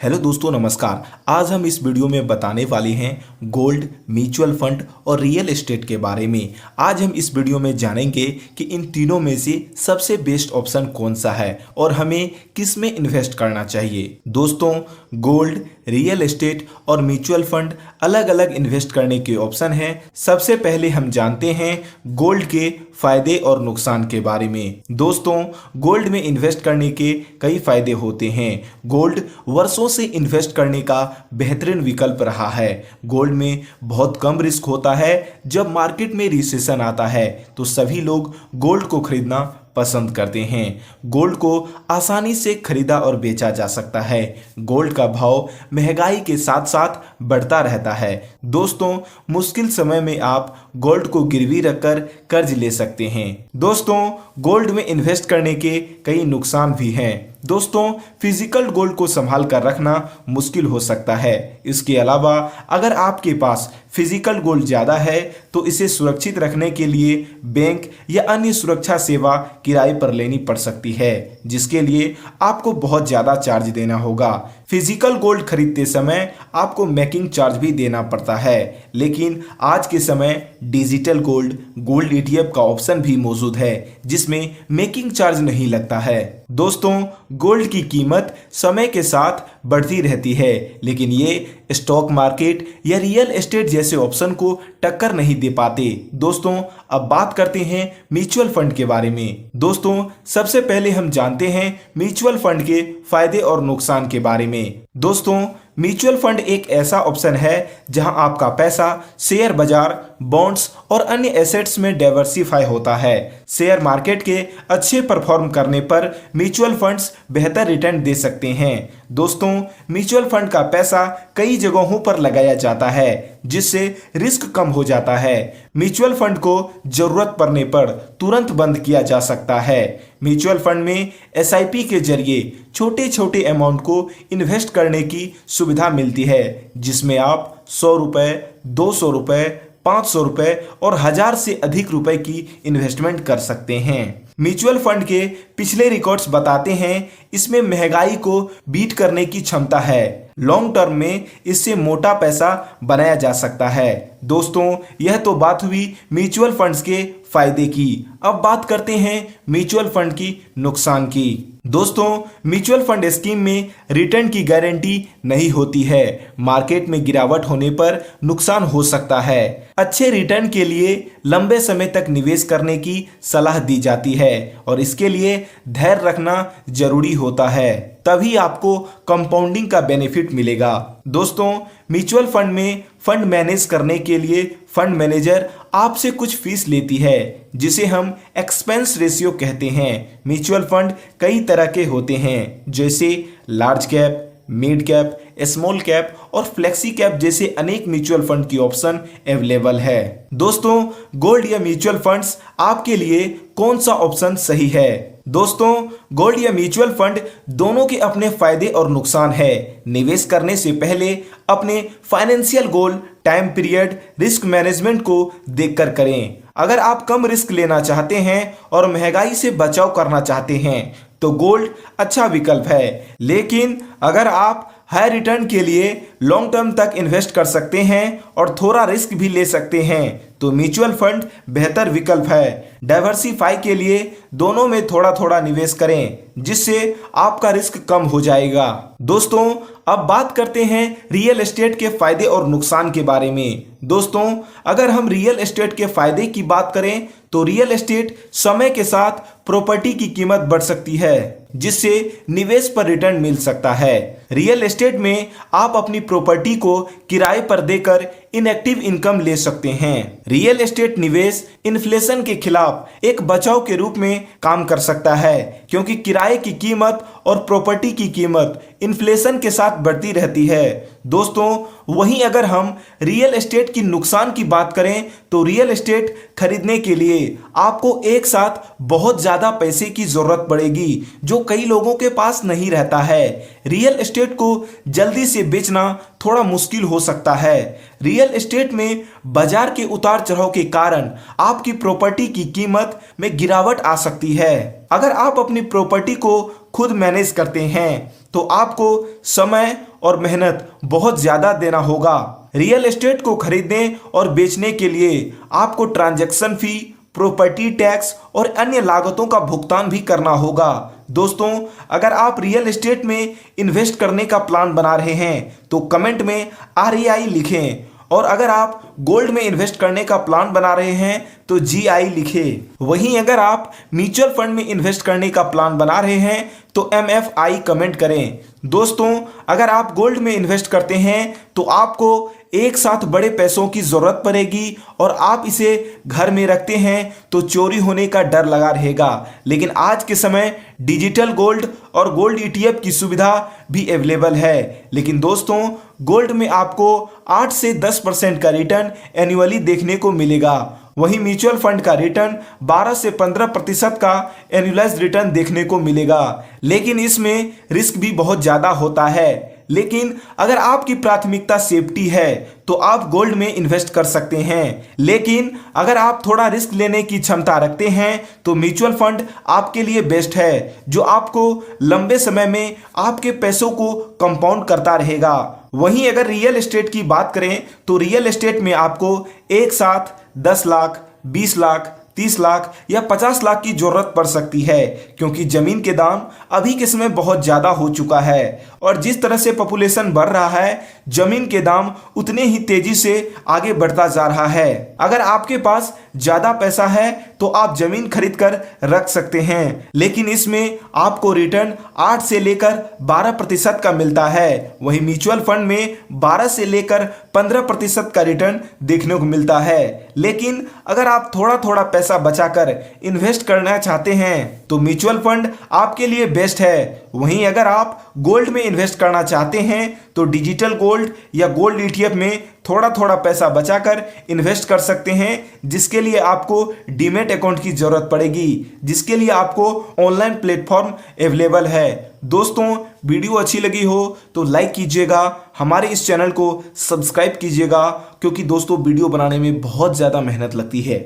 Hello दोस्तों, नमस्कार। आज हम इस वीडियो में बताने वाले हैं गोल्ड, म्यूचुअल फंड और रियल एस्टेट के बारे में। आज हम इस वीडियो में जानेंगे कि इन तीनों में से सबसे बेस्ट ऑप्शन कौन सा है और हमें किस में इन्वेस्ट करना चाहिए। दोस्तों, गोल्ड, रियल एस्टेट और म्यूचुअल फंड अलग अलग इन्वेस्ट करने के ऑप्शन हैं। सबसे पहले हम जानते हैं गोल्ड के फायदे और नुकसान के बारे में। दोस्तों, गोल्ड में इन्वेस्ट करने के कई फायदे होते हैं। गोल्ड वर्षों से इन्वेस्ट करने का बेहतरीन विकल्प रहा है। गोल्ड में बहुत कम रिस्क होता है। जब मार्केट में रिसेशन आता है तो सभी लोग गोल्ड को खरीदना पसंद करते हैं। गोल्ड को आसानी से खरीदा और बेचा जा सकता है। गोल्ड का भाव महंगाई के साथ साथ बढ़ता रहता है। दोस्तों, मुश्किल समय में आप गोल्ड को गिरवी रखकर कर्ज ले सकते हैं। दोस्तों, गोल्ड में इन्वेस्ट करने के कई नुकसान भी हैं। दोस्तों, फिजिकल गोल्ड को संभाल कर रखना मुश्किल हो सकता है। इसके अलावा अगर आपके पास फिजिकल गोल्ड ज़्यादा है तो इसे सुरक्षित रखने के लिए बैंक या अन्य सुरक्षा सेवा किराए पर लेनी पड़ सकती है, जिसके लिए आपको बहुत ज़्यादा चार्ज देना होगा। फिजिकल गोल्ड खरीदते समय आपको मेकिंग चार्ज भी देना पड़ता है, लेकिन आज के समय डिजिटल गोल्ड ETF का ऑप्शन भी मौजूद है जिसमें मेकिंग चार्ज नहीं लगता है। दोस्तों, गोल्ड की कीमत समय के साथ बढ़ती रहती है, लेकिन ये स्टॉक मार्केट या रियल एस्टेट जैसे ऑप्शन को टक्कर नहीं दे पाते। दोस्तों, अब बात करते हैं म्यूचुअल फंड के बारे में। दोस्तों, सबसे पहले हम जानते हैं म्यूचुअल फंड के फायदे और नुकसान के बारे में। दोस्तों, म्यूचुअल फंड एक ऐसा ऑप्शन है जहां आपका पैसा शेयर बाजार, बॉन्ड्स और अन्य एसेट्स में डाइवर्सिफाई होता है। शेयर मार्केट के अच्छे परफॉर्म करने पर म्यूचुअल फंड्स बेहतर रिटर्न दे सकते हैं। दोस्तों, म्यूचुअल फंड का पैसा कई जगहों पर लगाया जाता है, जिससे रिस्क कम हो जाता है। म्यूचुअल फंड को जरूरत पड़ने पर तुरंत बंद किया जा सकता है। म्यूचुअल फंड में SIP के जरिए छोटे छोटे अमाउंट को इन्वेस्ट करने की सुविधा मिलती है, जिसमें आप 100 रुपए, 200 रुपए, 500 रुपए और 1000 से अधिक रुपए की इन्वेस्टमेंट कर सकते हैं। म्यूचुअल फंड के पिछले रिकॉर्ड्स बताते हैं इसमें महंगाई को बीट करने की क्षमता है। लॉन्ग टर्म में इससे मोटा पैसा बनाया जा सकता है। दोस्तों, यह तो बात हुई म्यूचुअल फंड्स के फायदे की। अब बात करते हैं म्यूचुअल फंड की नुकसान की। दोस्तों, म्यूचुअल फंड स्कीम में रिटर्न की गारंटी नहीं होती है। मार्केट में गिरावट होने पर नुकसान हो सकता है। अच्छे रिटर्न के लिए लंबे समय तक निवेश करने की सलाह दी जाती है और इसके लिए धैर्य रखना जरूरी होता है, तभी आपको कंपाउंडिंग का बेनिफिट मिलेगा। दोस्तों, म्यूचुअल फंड में फंड मैनेज करने के लिए फंड मैनेजर आपसे कुछ फीस लेती है, जिसे हम एक्सपेंस रेशियो कहते हैं। म्यूचुअल फंड कई तरह के होते हैं, जैसे large cap, mid cap, small cap और फ्लेक्सी कैप जैसे अनेक म्यूचुअल फंड की ऑप्शन अवेलेबल है। दोस्तों, गोल्ड या म्यूचुअल फंड्स आपके लिए कौन सा ऑप्शन सही है? दोस्तों, गोल्ड या म्यूचुअल फंड दोनों के अपने फायदे और नुकसान है। निवेश करने से पहले अपने financial goal, time period, risk management को देखकर करें। अगर आप कम रिस्क लेना चाहते हैं और महंगाई से बचाव करना चाहते हैं तो गोल्ड अच्छा विकल्प है, लेकिन अगर आप हाई रिटर्न के लिए लॉन्ग टर्म तक इन्वेस्ट कर सकते हैं और थोड़ा रिस्क भी ले सकते हैं तो म्यूचुअल फंड बेहतर विकल्प है। डाइवर्सिफाई के लिए दोनों में थोड़ा थोड़ा निवेश करें, जिससे आपका रिस्क कम हो जाएगा। दोस्तों, अब बात करते हैं रियल एस्टेट के फायदे और नुकसान के बारे में। दोस्तों, अगर हम रियल एस्टेट के फायदे की बात करें तो रियल एस्टेट समय के साथ प्रॉपर्टी की कीमत बढ़ सकती है, जिससे निवेश पर रिटर्न मिल सकता है। रियल एस्टेट में आप अपनी प्रॉपर्टी को किराए पर देकर इनएक्टिव इनकम ले सकते हैं। रियल एस्टेट निवेश इन्फ्लेशन के खिलाफ एक बचाव के रूप में काम कर सकता है, क्योंकि किराए की कीमत और प्रॉपर्टी की कीमत इन्फ्लेशन के साथ बढ़ती रहती है। दोस्तों, वहीं अगर हम रियल एस्टेट की नुकसान की बात करें तो रियल एस्टेट खरीदने के लिए आपको एक साथ बहुत ज़्यादा पैसे की ज़रूरत पड़ेगी, जो कई लोगों के पास नहीं रहता है। रियल एस्टेट को जल्दी से बेचना थोड़ा मुश्किल हो सकता है। रियल एस्टेट में बाजार के उतार चढ़ाव के कारण आपकी प्रॉपर्टी की कीमत में गिरावट आ सकती है। अगर आप अपनी प्रॉपर्टी को खुद मैनेज करते हैं तो आपको समय और मेहनत बहुत ज़्यादा देना होगा। रियल एस्टेट को खरीदने और बेचने के लिए आपको ट्रांजैक्शन फी, प्रॉपर्टी टैक्स और अन्य लागतों का भुगतान भी करना होगा। दोस्तों, अगर आप रियल एस्टेट में इन्वेस्ट करने का प्लान बना रहे हैं तो कमेंट में REI लिखें, और अगर आप गोल्ड में इन्वेस्ट करने का प्लान बना रहे हैं तो GI लिखें। वहीं अगर आप म्यूचुअल फंड में इन्वेस्ट करने का प्लान बना रहे हैं तो MFI कमेंट करें। दोस्तों, अगर आप गोल्ड में इन्वेस्ट करते हैं तो आपको एक साथ बड़े पैसों की ज़रूरत पड़ेगी और आप इसे घर में रखते हैं तो चोरी होने का डर लगा रहेगा। लेकिन आज के समय डिजिटल गोल्ड और गोल्ड ETF की सुविधा भी अवेलेबल है। लेकिन दोस्तों, गोल्ड में आपको 8 से 10% का रिटर्न एनुअली देखने को मिलेगा। वहीं म्यूचुअल फंड का रिटर्न 12 से 15% का एनुअलाइज्ड रिटर्न देखने को मिलेगा। लेकिन इसमें रिस्क भी बहुत ज़्यादा होता है। लेकिन अगर आपकी प्राथमिकता सेफ्टी है तो आप गोल्ड में इन्वेस्ट कर सकते हैं। लेकिन अगर आप थोड़ा रिस्क लेने की क्षमता रखते हैं तो म्यूचुअल फंड आपके लिए बेस्ट है, जो आपको लंबे समय में आपके पैसों को कंपाउंड करता रहेगा। वहीं अगर रियल एस्टेट की बात करें तो रियल एस्टेट में आपको एक साथ 10 लाख, 20 लाख, 30 लाख या 50 लाख की जरूरत पड़ सकती है, क्योंकि जमीन के दाम अभी के समय बहुत ज़्यादा हो चुका है और जिस तरह से पॉपुलेशन बढ़ रहा है जमीन के दाम उतने ही तेजी से आगे बढ़ता जा रहा है। अगर आपके पास ज़्यादा पैसा है तो आप जमीन खरीद कर रख सकते हैं, लेकिन इसमें आपको रिटर्न 8 से लेकर 12% का मिलता है। वहीं म्यूचुअल फंड में 12 से लेकर 15% का रिटर्न देखने को मिलता है। लेकिन अगर आप थोड़ा थोड़ा पैसा बचाकर इन्वेस्ट करना चाहते हैं तो म्यूचुअल फंड आपके लिए बेस्ट है। वहीं अगर आप गोल्ड में इन्वेस्ट करना चाहते हैं तो डिजिटल गोल्ड या गोल्ड ETF में थोड़ा थोड़ा पैसा बचाकर इन्वेस्ट कर सकते हैं, जिसके लिए आपको डीमैट अकाउंट की ज़रूरत पड़ेगी, जिसके लिए आपको ऑनलाइन प्लेटफॉर्म अवेलेबल है। दोस्तों, वीडियो अच्छी लगी हो तो लाइक कीजिएगा, हमारे इस चैनल को सब्सक्राइब कीजिएगा, क्योंकि दोस्तों वीडियो बनाने में बहुत ज़्यादा मेहनत लगती है।